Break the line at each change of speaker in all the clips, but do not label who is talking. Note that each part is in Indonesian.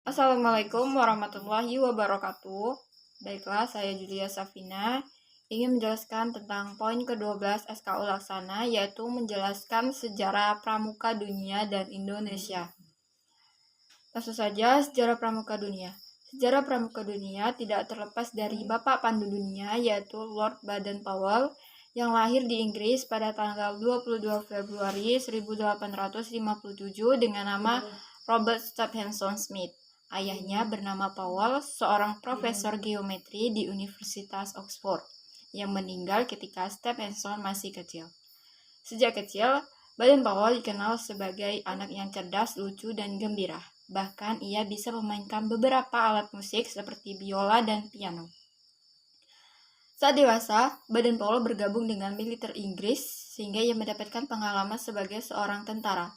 Assalamualaikum warahmatullahi wabarakatuh. Baiklah, saya Julia Safina ingin menjelaskan tentang poin ke-12 SKU Laksana, yaitu menjelaskan sejarah pramuka dunia dan Indonesia. Langsung saja, sejarah pramuka dunia. Sejarah pramuka dunia tidak terlepas dari Bapak Pandu Dunia, yaitu Lord Baden-Powell, yang lahir di Inggris pada tanggal 22 Februari 1857 dengan nama Robert Stephenson Smith. Ayahnya bernama Powell, seorang profesor geometri di Universitas Oxford, yang meninggal ketika Stephenson masih kecil. Sejak kecil, Baden-Powell dikenal sebagai anak yang cerdas, lucu, dan gembira. Bahkan ia bisa memainkan beberapa alat musik seperti biola dan piano. Saat dewasa, Baden-Powell bergabung dengan militer Inggris sehingga ia mendapatkan pengalaman sebagai seorang tentara.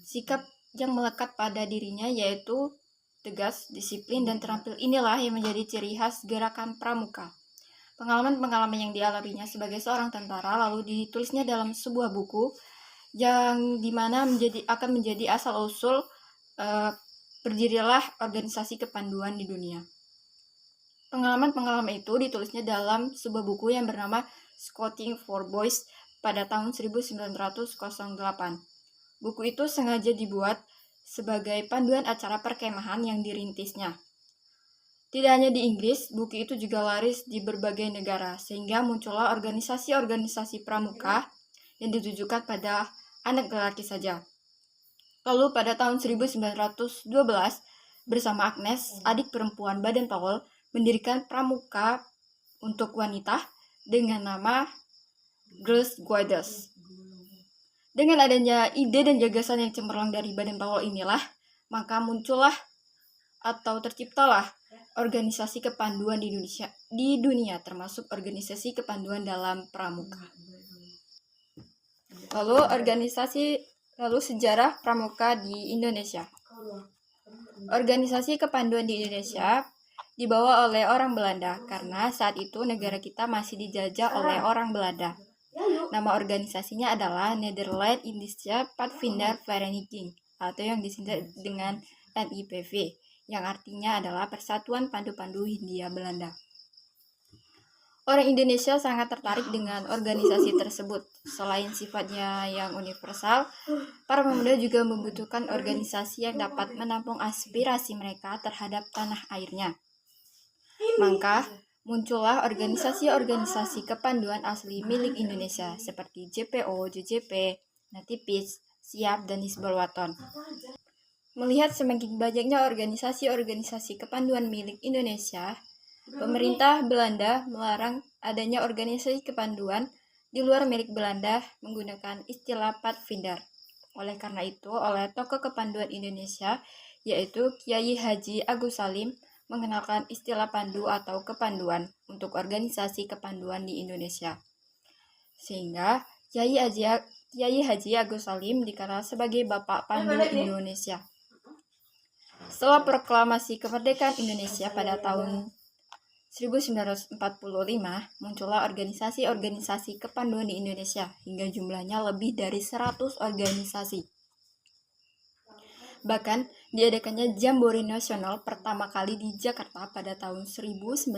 Sikap yang melekat pada dirinya yaitu tegas, disiplin, dan terampil inilah yang menjadi ciri khas gerakan pramuka. Pengalaman-pengalaman yang dialaminya sebagai seorang tentara lalu ditulisnya dalam sebuah buku yang dimana akan menjadi asal-usul berdirilah organisasi kepanduan di dunia. Pengalaman-pengalaman itu ditulisnya dalam sebuah buku yang bernama Scouting for Boys pada tahun 1908. Buku itu sengaja dibuat sebagai panduan acara perkemahan yang dirintisnya. Tidak hanya di Inggris, buku itu juga laris di berbagai negara, sehingga muncullah organisasi-organisasi pramuka yang ditujukan pada anak lelaki saja. Lalu pada tahun 1912, bersama Agnes, adik perempuan Baden-Powell, mendirikan pramuka untuk wanita dengan nama Girls Guides. Dengan adanya ide dan gagasan yang cemerlang dari Baden-Powell inilah, maka muncullah atau terciptalah organisasi kepanduan di dunia, termasuk organisasi kepanduan dalam pramuka. Lalu sejarah pramuka di Indonesia. Organisasi kepanduan di Indonesia dibawa oleh orang Belanda karena saat itu negara kita masih dijajah oleh orang Belanda. Nama organisasinya adalah Nederland Indische Padvindervereniging atau yang disingkat dengan NIPV, yang artinya adalah Persatuan Pandu-Pandu Hindia Belanda. Orang Indonesia sangat tertarik dengan organisasi tersebut. Selain sifatnya yang universal, para pemuda juga membutuhkan organisasi yang dapat menampung aspirasi mereka terhadap tanah airnya. Maka muncullah organisasi-organisasi kepanduan asli milik Indonesia seperti JPO, JJP, Natipis, Siap, dan Hizbul Waton. Melihat semakin banyaknya organisasi-organisasi kepanduan milik Indonesia, pemerintah Belanda melarang adanya organisasi kepanduan di luar milik Belanda menggunakan istilah Padvinder. Oleh karena itu, oleh tokoh kepanduan Indonesia, yaitu Kiai Haji Agus Salim, mengenalkan istilah pandu atau kepanduan untuk organisasi kepanduan di Indonesia. Sehingga Kiai Haji Agus Salim dikenal sebagai Bapak Pandu Indonesia. Setelah proklamasi kemerdekaan Indonesia pada tahun 1945, muncullah organisasi-organisasi kepanduan di Indonesia hingga jumlahnya lebih dari 100 organisasi. Bahkan diadakannya Jambore Nasional pertama kali di Jakarta pada tahun 1955.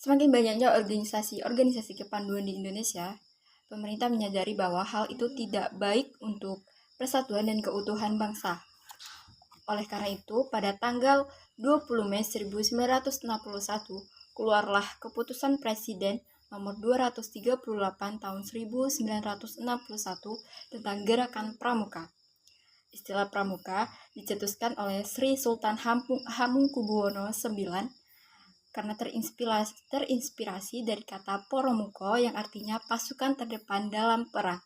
Semakin banyaknya organisasi kepanduan di Indonesia, pemerintah menyadari bahwa hal itu tidak baik untuk persatuan dan keutuhan bangsa. Oleh karena itu, pada tanggal 20 Mei 1961, keluarlah keputusan Presiden nomor 238 tahun 1961 tentang gerakan pramuka. Istilah pramuka dicetuskan oleh Sri Sultan Hamengkubuwono IX karena terinspirasi dari kata poromuko yang artinya pasukan terdepan dalam perang.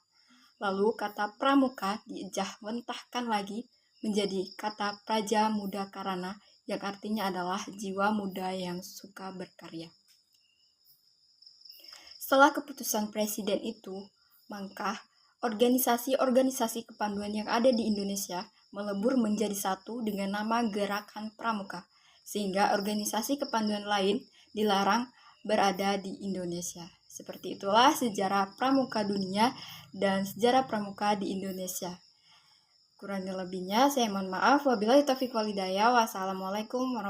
Lalu kata pramuka diejawantahkan lagi menjadi kata praja muda karana yang artinya adalah jiwa muda yang suka berkarya. Setelah keputusan Presiden itu, maka organisasi-organisasi kepanduan yang ada di Indonesia melebur menjadi satu dengan nama Gerakan Pramuka, sehingga organisasi kepanduan lain dilarang berada di Indonesia. Seperti itulah sejarah pramuka dunia dan sejarah pramuka di Indonesia. Kurang lebihnya saya mohon maaf. Wabillahi taufiq walhidayah. Wassalamualaikum warahmatullahi